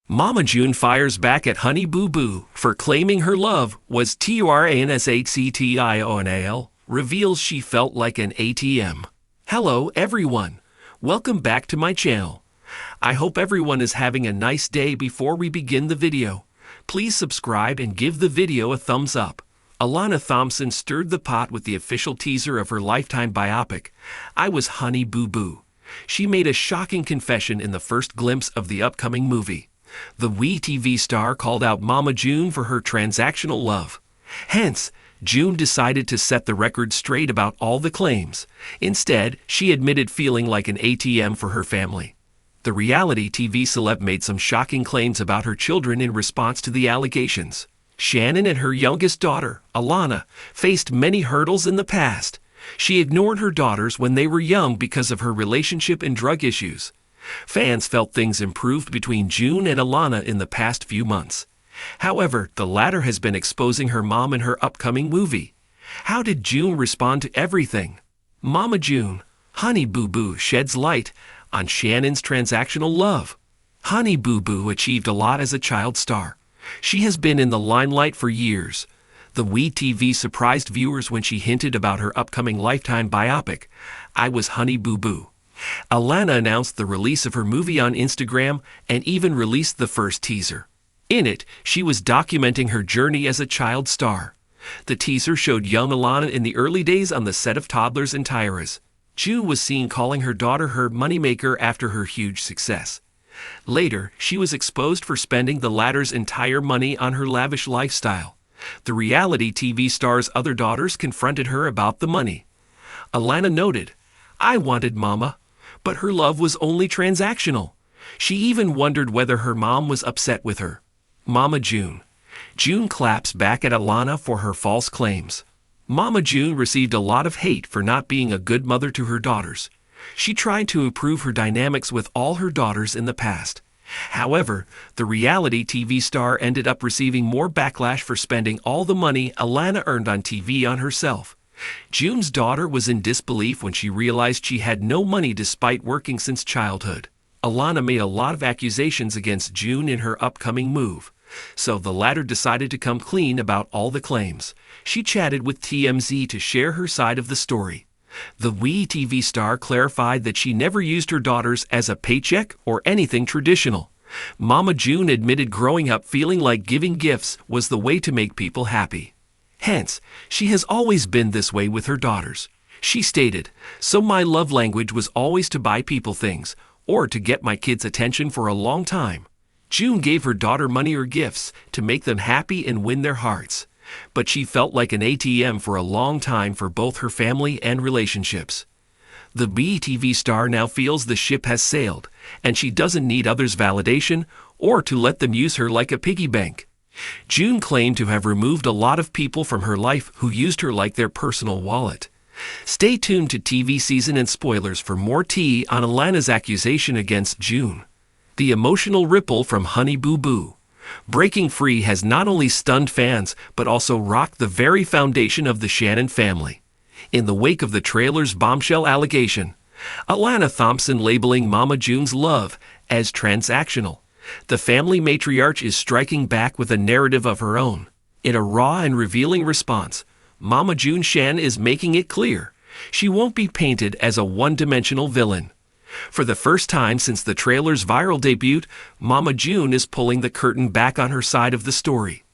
Mama June fires back at Honey Boo Boo for claiming her love was TURANSHCTIONAL, reveals she felt like an ATM. Hello everyone, welcome back to my channel. I hope everyone is having a nice day. Before we begin the video, please subscribe and give the video a thumbs up. Alana Thompson stirred the pot with the official teaser of her Lifetime biopic, I Was Honey Boo Boo. She made a shocking confession in the first glimpse of the upcoming movie. The WeTV star called out Mama June for her transactional love. Hence, June decided to set the record straight about all the claims. Instead, she admitted feeling like an ATM for her family. The reality TV celeb made some shocking claims about her children in response to the allegations. Shannon and her youngest daughter, Alana, faced many hurdles in the past. She ignored her daughters when they were young because of her relationship and drug issues. Fans felt things improved between June and Alana in the past few months. However, the latter has been exposing her mom in her upcoming movie. How did June respond to everything? Mama June, Honey Boo Boo sheds light on Shannon's transactional love. Honey Boo Boo achieved a lot as a child star. She has been in the limelight for years. The WeTV surprised viewers when she hinted about her upcoming Lifetime biopic, I Was Honey Boo Boo. Alana announced the release of her movie on Instagram and even released the first teaser. In it, she was documenting her journey as a child star. The teaser showed young Alana in the early days on the set of Toddlers and Tiaras. June was seen calling her daughter her moneymaker after her huge success. Later, she was exposed for spending the latter's entire money on her lavish lifestyle. The reality TV star's other daughters confronted her about the money. Alana noted, I wanted Mama, but her love was only transactional. She even wondered whether her mom was upset with her. Mama June. June claps back at Alana for her false claims. Mama June received a lot of hate for not being a good mother to her daughters. She tried to improve her dynamics with all her daughters in the past. However, the reality TV star ended up receiving more backlash for spending all the money Alana earned on TV on herself. June's daughter was in disbelief when she realized she had no money despite working since childhood. Alana made a lot of accusations against June in her upcoming move, so the latter decided to come clean about all the claims. She chatted with TMZ to share her side of the story. The WeTV star clarified that she never used her daughters as a paycheck or anything traditional. Mama June admitted growing up feeling like giving gifts was the way to make people happy. Hence, she has always been this way with her daughters. She stated, so my love language was always to buy people things, or to get my kids' attention for a long time. June gave her daughter money or gifts to make them happy and win their hearts. But she felt like an ATM for a long time for both her family and relationships. The WeTV star now feels the ship has sailed, and she doesn't need others' validation or to let them use her like a piggy bank. June claimed to have removed a lot of people from her life who used her like their personal wallet. Stay tuned to TV season and spoilers for more tea on Alana's accusation against June. The emotional ripple from Honey Boo Boo. Breaking free has not only stunned fans but also rocked the very foundation of the Shannon family. In the wake of the trailer's bombshell allegation, Alana Thompson labeling Mama June's love as transactional. The family matriarch is striking back with a narrative of her own. In a raw and revealing response, Mama June Shan is making it clear she won't be painted as a one-dimensional villain. For the first time since the trailer's viral debut, Mama June is pulling the curtain back on her side of the story.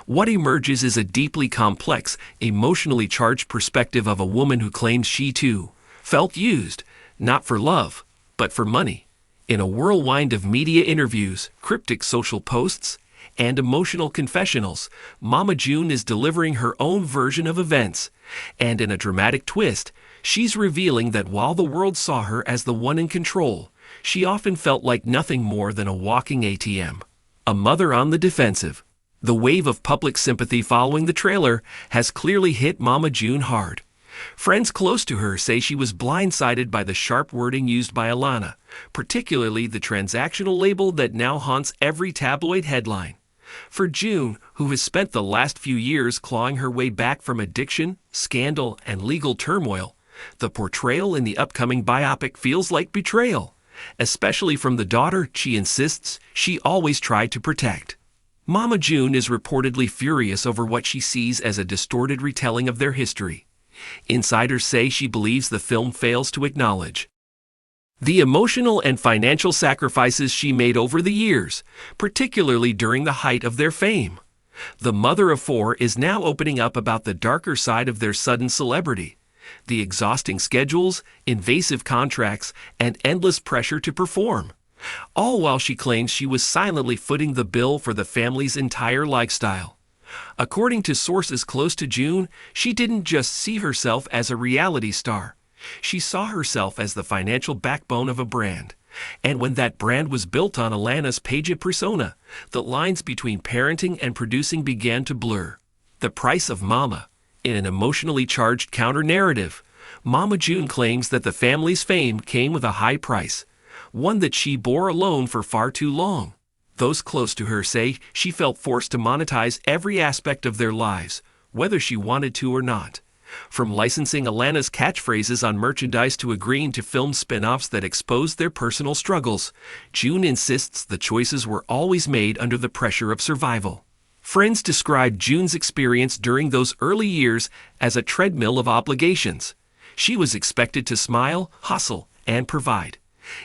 What emerges is a deeply complex, emotionally charged perspective of a woman who claims she too felt used, not for love, but for money. In a whirlwind of media interviews, cryptic social posts, and emotional confessionals, Mama June is delivering her own version of events. And in a dramatic twist, she's revealing that while the world saw her as the one in control, she often felt like nothing more than a walking ATM. A mother on the defensive. The wave of public sympathy following the trailer has clearly hit Mama June hard. Friends close to her say she was blindsided by the sharp wording used by Alana, particularly the transactional label that now haunts every tabloid headline. For June, who has spent the last few years clawing her way back from addiction, scandal, and legal turmoil, the portrayal in the upcoming biopic feels like betrayal. especially from the daughter she insists she always tried to protect. Mama June is reportedly furious over what she sees as a distorted retelling of their history. Insiders say she believes the film fails to acknowledge the emotional and financial sacrifices she made over the years, particularly during the height of their fame. The mother of four is now opening up about the darker side of their sudden celebrity, the exhausting schedules, invasive contracts, and endless pressure to perform, all while she claims she was silently footing the bill for the family's entire lifestyle. According to sources close to June, she didn't just see herself as a reality star. She saw herself as the financial backbone of a brand. And when that brand was built on Alana's Paige persona, the lines between parenting and producing began to blur. The Price of Mama. In an emotionally charged counter-narrative, Mama June claims that the family's fame came with a high price, one that she bore alone for far too long. Those close to her say she felt forced to monetize every aspect of their lives, whether she wanted to or not. From licensing Alana's catchphrases on merchandise to agreeing to film spin-offs that exposed their personal struggles, June insists the choices were always made under the pressure of survival. Friends described June's experience during those early years as a treadmill of obligations. She was expected to smile, hustle, and provide,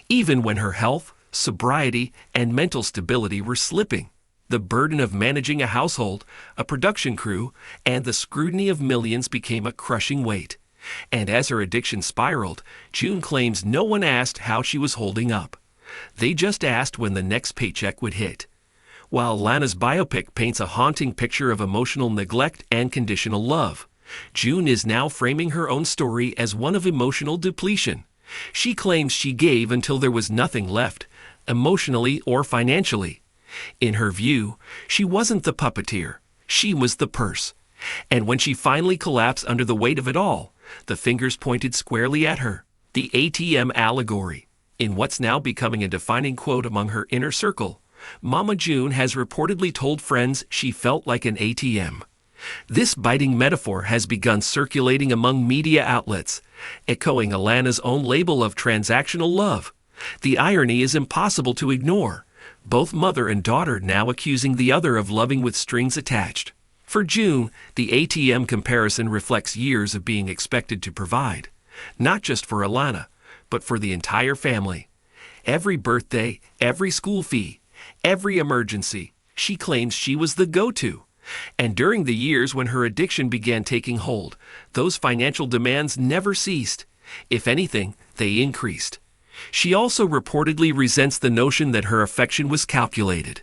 even when her health, sobriety, and mental stability were slipping. The burden of managing a household, a production crew, and the scrutiny of millions became a crushing weight. And as her addiction spiraled, June claims no one asked how she was holding up. They just asked when the next paycheck would hit. While Alana's biopic paints a haunting picture of emotional neglect and conditional love, June is now framing her own story as one of emotional depletion. She claims she gave until there was nothing left, emotionally or financially. In her view, she wasn't the puppeteer, she was the purse. And when she finally collapsed under the weight of it all, the fingers pointed squarely at her. The ATM allegory. In what's now becoming a defining quote among her inner circle, Mama June has reportedly told friends she felt like an ATM. This biting metaphor has begun circulating among media outlets, echoing Alana's own label of transactional love. The irony is impossible to ignore. Both mother and daughter now accusing the other of loving with strings attached. For June, the ATM comparison reflects years of being expected to provide, not just for Alana, but for the entire family. Every birthday, every school fee, every emergency, she claims she was the go-to. And during the years when her addiction began taking hold, those financial demands never ceased. If anything, they increased. She also reportedly resents the notion that her affection was calculated.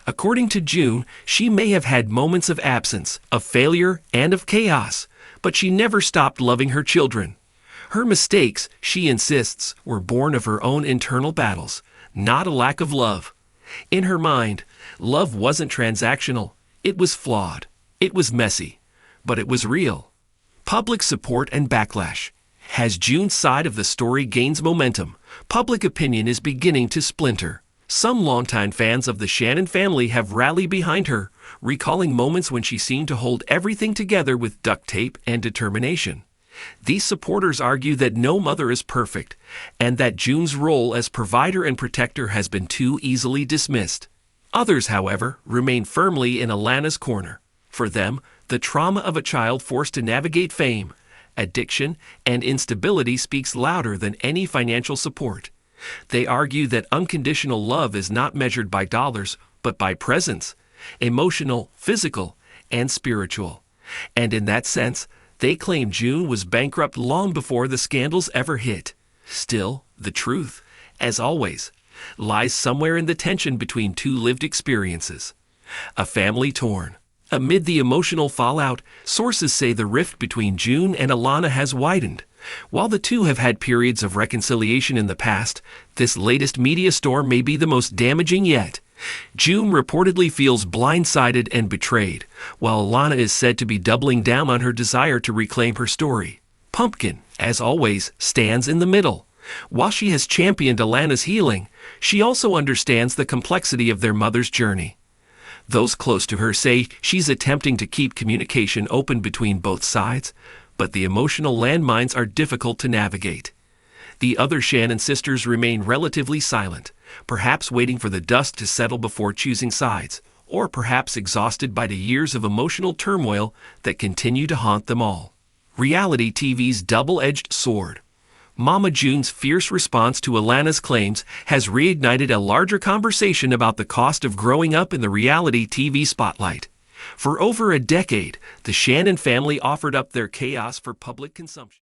According to June, she may have had moments of absence, of failure, and of chaos, but she never stopped loving her children. Her mistakes, she insists, were born of her own internal battles, not a lack of love. In her mind, love wasn't transactional. It was flawed. It was messy. But it was real. Public support and backlash. As June's side of the story gains momentum, public opinion is beginning to splinter. Some longtime fans of the Shannon family have rallied behind her, recalling moments when she seemed to hold everything together with duct tape and determination. These supporters argue that no mother is perfect, and that June's role as provider and protector has been too easily dismissed. Others, however, remain firmly in Alana's corner. For them, the trauma of a child forced to navigate fame, addiction, and instability speaks louder than any financial support. They argue that unconditional love is not measured by dollars, but by presence, emotional, physical, and spiritual. And in that sense, they claim June was bankrupt long before the scandals ever hit. Still, the truth, as always, lies somewhere in the tension between two lived experiences. A family torn. Amid the emotional fallout, sources say the rift between June and Alana has widened. While the two have had periods of reconciliation in the past, this latest media storm may be the most damaging yet. June reportedly feels blindsided and betrayed, while Alana is said to be doubling down on her desire to reclaim her story. Pumpkin, as always, stands in the middle. While she has championed Alana's healing, she also understands the complexity of their mother's journey. Those close to her say she's attempting to keep communication open between both sides, but the emotional landmines are difficult to navigate. The other Shannon sisters remain relatively silent, perhaps waiting for the dust to settle before choosing sides, or perhaps exhausted by the years of emotional turmoil that continue to haunt them all. Reality TV's double-edged sword. Mama June's fierce response to Alana's claims has reignited a larger conversation about the cost of growing up in the reality TV spotlight. For over a decade, the Shannon family offered up their chaos for public consumption.